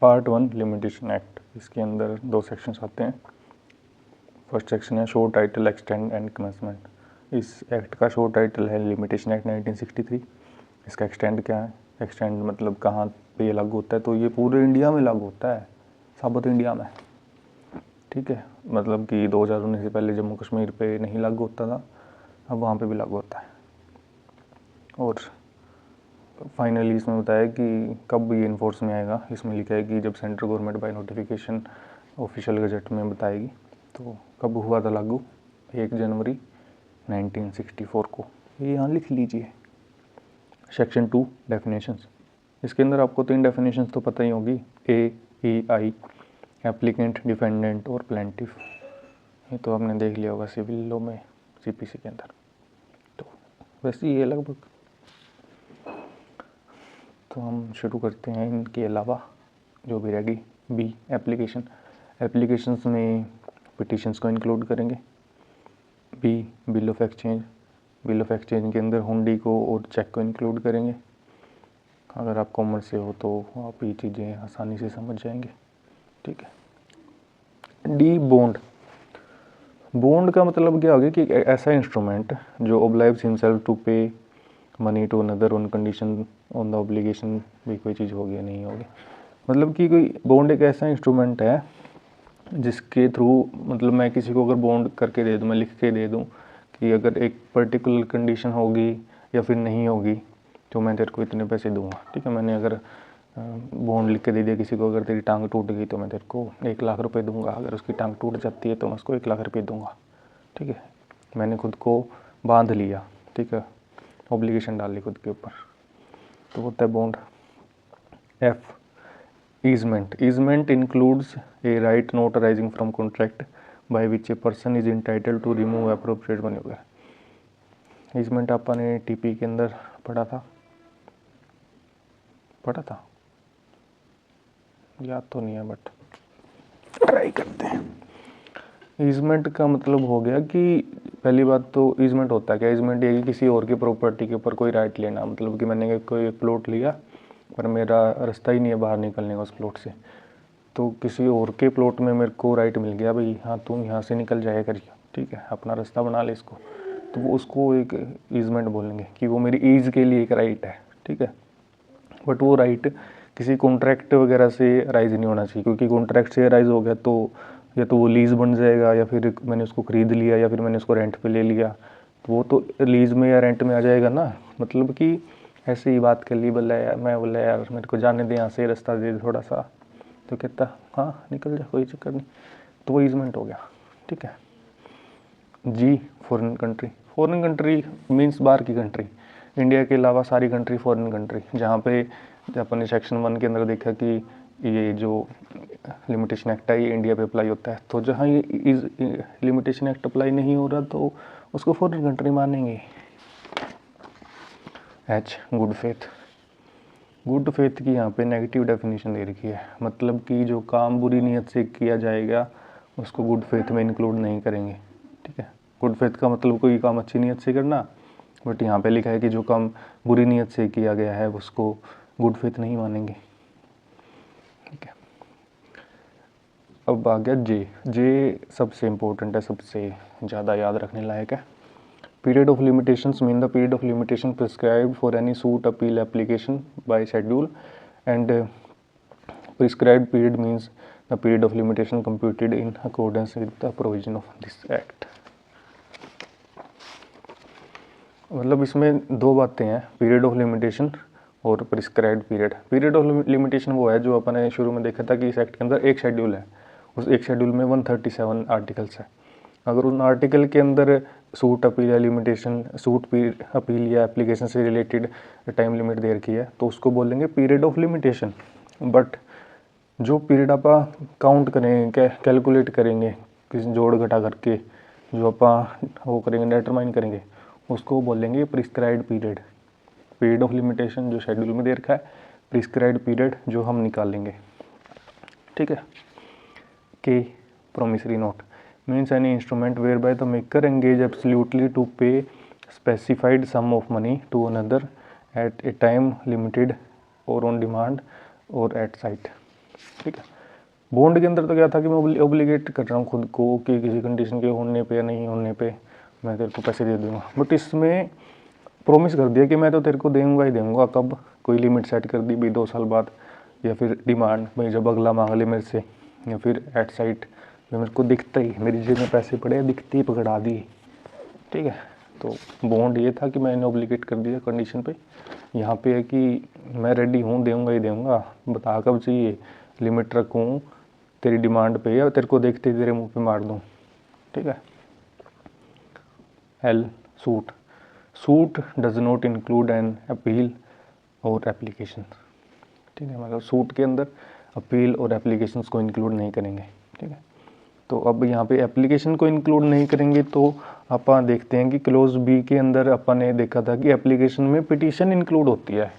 Part 1 limitation act, इसके अंदर 2 sections आते हैं। फर्स्ट सेक्शन है show title extend and commencement. इस एक्ट का शो टाइटल है लिमिटेशन एक्ट 1963। इसका एक्सटेंड क्या है, एक्सटेंड मतलब कहाँ पे ये लागू होता है, तो ये पूरे इंडिया में लागू होता है, साबुत इंडिया में, ठीक है। मतलब कि 2019 से पहले जम्मू कश्मीर पे नहीं लागू होता था, अब वहाँ पे भी लागू होता है। और फाइनली इसमें बताया कि कब ये इन्फोर्स में आएगा, इसमें लिखा है कि जब central government by notification official gazette में बताएगी। तो कब हुआ था लागू, 1 जनवरी 1964 को, ये यहाँ लिख लीजिए। सेक्शन 2 डेफिनेशंस, इसके अंदर आपको 3 डेफिनेशंस तो पता ही होगी, AEI, एप्लीकेंट, डिफेंडेंट और प्लेंटिफ। ये तो आपने देख लिया होगा सिविल लॉ में, CPC के अंदर। तो वैसे ये लगभग, तो हम शुरू करते हैं। इनके अलावा जो भी रहेगी, B एप्लीकेशन, एप्लीकेशंस में पिटिशंस को इंक्लूड करेंगे। B bill of exchange, bill of exchange के अंदर हुंडी को और चेक को इंक्लूड करेंगे। अगर आप कॉमर्स से हो तो आप ये चीज़ें आसानी से समझ जाएंगे, ठीक है। D बॉन्ड, बॉन्ड का मतलब क्या हो गया कि ऐसा इंस्ट्रूमेंट जो obliges himself to pay money to another on condition on the obligation, भी कोई चीज़ होगी या नहीं होगी। मतलब कि कोई बॉन्ड एक ऐसा इंस्ट्रूमेंट है जिसके थ्रू, मतलब मैं किसी को अगर बॉन्ड करके दे दूँ, मैं लिख के दे दूँ कि अगर एक पर्टिकुलर कंडीशन होगी या फिर नहीं होगी तो मैं तेरे को इतने पैसे दूंगा, ठीक है। मैंने अगर बॉन्ड लिख के दे दिया किसी को, अगर तेरी टांग टूट गई तो मैं तेरे को 1 लाख रुपए दूंगा, अगर उसकी टांग टूट जाती है तो मैं उसको 1 लाख रुपए दूंगा, ठीक है। मैंने खुद को बांध लिया, ठीक है, ऑब्लिगेशन डाल ली खुद के ऊपर, तो होता है bond. F easement, easement includes a right not arising from contract by which a person is entitled to remove appropriate money वगैरह। easement आपने TP के अंदर पढ़ा था याद तो नहीं है, बट ट्राई करते हैं। ईजमेंट का मतलब हो गया कि पहली बात तो ईजमेंट होता है क्या, ईजमेंट ये कि किसी और की प्रॉपर्टी के ऊपर कोई राइट लेना। मतलब कि मैंने कोई एक प्लॉट लिया पर मेरा रास्ता ही नहीं है बाहर निकलने का उस प्लॉट से, तो किसी और के प्लॉट में मेरे को राइट मिल गया, भाई हाँ तुम यहाँ से निकल जाया करिए, ठीक है, अपना रास्ता बना ले इसको, तो वो उसको एक ईजमेंट बोलेंगे कि वो मेरी ईज के लिए एक राइट है, ठीक है। बट वो राइट किसी कॉन्ट्रैक्ट वगैरह से राइज नहीं होना चाहिए, क्योंकि कॉन्ट्रैक्ट से राइज हो गया तो या तो वो लीज़ बन जाएगा, या फिर मैंने उसको ख़रीद लिया, या फिर मैंने उसको रेंट पे ले लिया, तो वो तो लीज़ में या रेंट में आ जाएगा ना। मतलब कि ऐसे ही बात कर ली, मैं बोला यार मेरे को जाने दे यहाँ से, रास्ता दे दे थोड़ा सा, तो कहता हाँ निकल जा, कोई चक्कर नहीं, तो वो ईजमेंट हो गया, ठीक है। G foreign country, foreign country means बाहर की कंट्री, इंडिया के अलावा सारी कंट्री फॉरेन कंट्री, जहाँ पे अपन ने सेक्शन 1 के अंदर देखा कि ये जो लिमिटेशन एक्ट है ये इंडिया पे अप्लाई होता है, तो जहाँ ये लिमिटेशन एक्ट अप्लाई नहीं हो रहा तो उसको फॉरेन कंट्री मानेंगे। H good faith, good faith की यहाँ पे नेगेटिव डेफिनेशन दे रखी है, मतलब कि जो काम बुरी नीयत से किया जाएगा उसको गुड फेथ में इंक्लूड नहीं करेंगे, ठीक है। गुड फेथ का मतलब कोई काम अच्छी नीयत से करना, बट यहाँ पे लिखा है कि जो काम बुरी नीयत से किया गया है उसको गुड फेथ नहीं मानेंगे, ठीक है। अब आ गया जे सबसे इम्पोर्टेंट है, सबसे ज़्यादा याद रखने लायक है। Period of limitations mean the period of limitation prescribed for any suit appeal application by schedule, and prescribed period means the period of limitation computed in accordance with the provision of this act. मतलब इसमें 2 बातें हैं, period of limitation और prescribed period. Period of limitation वो है जो अपन ने शुरू में देखा था कि इस एक्ट के अंदर एक शेड्यूल है, उस एक शेड्यूल में 137 आर्टिकल्स है। अगर उन आर्टिकल के अंदर सूट अपील या लिमिटेशन, सूट अपील या एप्लीकेशन से रिलेटेड टाइम लिमिट दे रखी है तो उसको बोलेंगे पीरियड ऑफ लिमिटेशन। बट जो पीरियड आप काउंट करेंगे, कैलकुलेट करेंगे, किसी जोड़ घटा करके जो आप वो करेंगे, डिटरमाइन करेंगे, उसको बोलेंगे prescribed period. Period of limitation जो शेड्यूल में दे रखा है, प्रिस्क्राइब्ड पीरियड जो हम निकालेंगे, ठीक है। के promissory note means any instrument whereby the maker engage absolutely to pay specified sum of money to another at a time limited or on demand or at sight। ठीक है। बॉन्ड के अंदर तो क्या था कि मैं ओब्लिगेट कर रहा हूँ खुद को कि किसी कंडीशन के होने पे या नहीं होने पे मैं तेरे को पैसे दे दूँगा, बट इसमें प्रॉमिस कर दिया कि मैं तो तेरे को दूँगा ही दूँगा। कब? कोई लिमिट सेट कर दी भाई 2 साल बाद, या फिर डिमांड भाई जब अगला मांग ले मेरे से, या फिर एट साइट मेरे को दिखता ही मेरी जेब में पैसे पड़े दिखते ही पकड़ा दिए। ठीक है, तो बॉन्ड ये था कि मैंने ऑब्लिगेट कर दिया कंडीशन पे। यहाँ पे है कि मैं रेडी हूँ, दूँगा ही दूँगा, बता कब चाहिए, लिमिट रखूँ तेरी डिमांड पे या तेरे को देखते ही तेरे मुंह पे मार दूँ। ठीक है। L suit, suit does not include an appeal और एप्लीकेशन। ठीक है, मतलब सूट के अंदर अपील और एप्लीकेशंस को इंक्लूड नहीं करेंगे। ठीक है, तो अब यहाँ पे एप्लीकेशन को इंक्लूड नहीं करेंगे तो अपन देखते हैं कि क्लोज बी के अंदर अपन ने देखा था कि एप्लीकेशन में पिटीशन इंक्लूड होती है।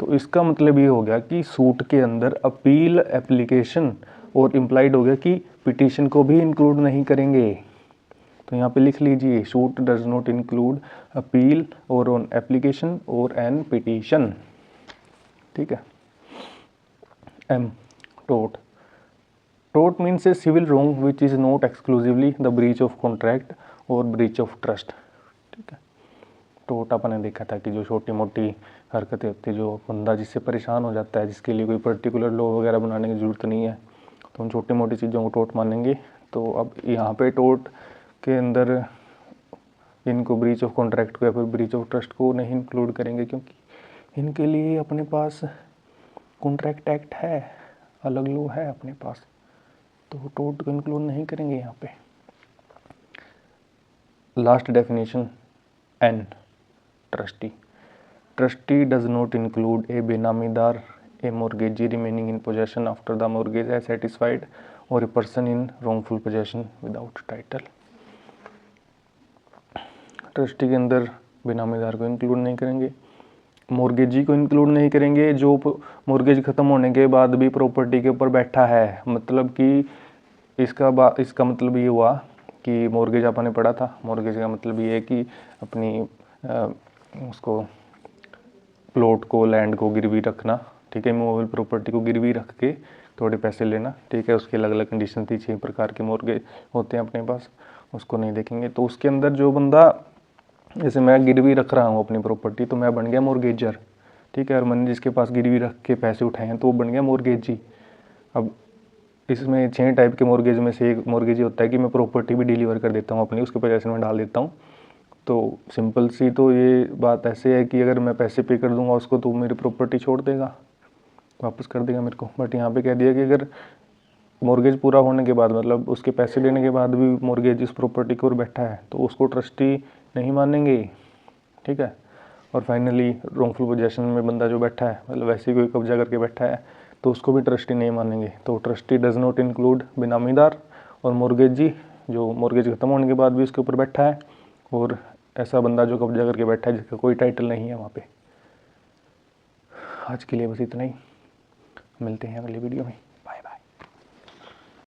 तो इसका मतलब ये हो गया कि सूट के अंदर अपील, एप्लीकेशन और इम्प्लाइड हो गया कि पिटीशन को भी इंक्लूड नहीं करेंगे। तो यहाँ पे लिख लीजिए suit does not include appeal और ऑन एप्लीकेशन और एन पिटीशन। ठीक है। M tote, tote means A civil wrong which is not exclusively the breach of contract और ब्रीच ऑफ ट्रस्ट। ठीक है, टोट अपन ने देखा था कि जो छोटी मोटी हरकतें होती है, जो बंदा जिससे परेशान हो जाता है, जिसके लिए कोई पर्टिकुलर लॉ वगैरह बनाने की ज़रूरत नहीं है, तो उन छोटी मोटी चीज़ों को टोट मानेंगे। तो अब यहाँ पे टोट के अंदर इनको ब्रीच ऑफ कॉन्ट्रैक्ट को या फिर ब्रीच ऑफ ट्रस्ट को नहीं इंक्लूड करेंगे, क्योंकि इनके लिए अपने पास कॉन्ट्रैक्ट एक्ट है, अलग लॉ है अपने पास, तो टोट को इंक्लूड नहीं करेंगे यहाँ पे। Last definition n, trustee, trustee does not include a benamidar, a mortgagee remaining in possession after the mortgage है सेटिस्फाइड और a person in wrongful possession without title. Trustee के अंदर बेनामीदार को इंक्लूड नहीं करेंगे, मोर्गेजी को इंक्लूड नहीं करेंगे, जो मोर्गेज ख़त्म होने के बाद भी प्रॉपर्टी के ऊपर बैठा है। मतलब कि इसका मतलब ये हुआ कि मोर्गेज आपने पढ़ा था, मोर्गेज का मतलब ये है कि अपनी उसको प्लॉट को, लैंड को गिरवी रखना। ठीक है, मूवेबल प्रॉपर्टी को गिरवी रख के थोड़े पैसे लेना। ठीक है, उसकी अलग अलग कंडीशन थी, 6 प्रकार के मोर्गेज होते हैं अपने पास, उसको नहीं देखेंगे। तो उसके अंदर जो बंदा, जैसे मैं गिरवी रख रहा हूँ अपनी प्रॉपर्टी, तो मैं बन गया मोर्गेजर। ठीक है, और मैंने जिसके पास गिरवी रख के पैसे उठाए हैं तो वो बन गया मोर्गेजी। अब इसमें 6 टाइप के मोर्गेज में से एक मोर्गेजी होता है कि मैं प्रॉपर्टी भी डिलीवर कर देता हूँ अपनी, उसके पोजेशन में डाल देता हूँ। तो सिंपल सी तो ये बात ऐसे है कि अगर मैं पैसे पे कर दूंगा उसको तो मेरी प्रॉपर्टी छोड़ देगा, वापस कर देगा मेरे को। बट यहाँ पे कह दिया कि अगर मॉर्गेज पूरा होने के बाद, मतलब उसके पैसे देने के बाद भी मॉर्गेज इस प्रॉपर्टी के ऊपर बैठा है तो उसको ट्रस्टी नहीं मानेंगे। ठीक है, और फाइनली रॉन्गफुल पोजेशन में बंदा जो बैठा है, मतलब वैसे ही कोई कब्जा करके बैठा है, तो उसको भी ट्रस्टी नहीं मानेंगे। तो ट्रस्टी डज नॉट इंक्लूड बेनामीदार और मॉर्गेजी, जो मॉर्गेज खत्म होने के बाद भी उसके ऊपर बैठा है, और ऐसा बंदा जो कब्जा करके बैठा है जिसका कोई टाइटल नहीं है वहाँ पे। आज के लिए बस इतना ही, मिलते हैं अगली वीडियो में।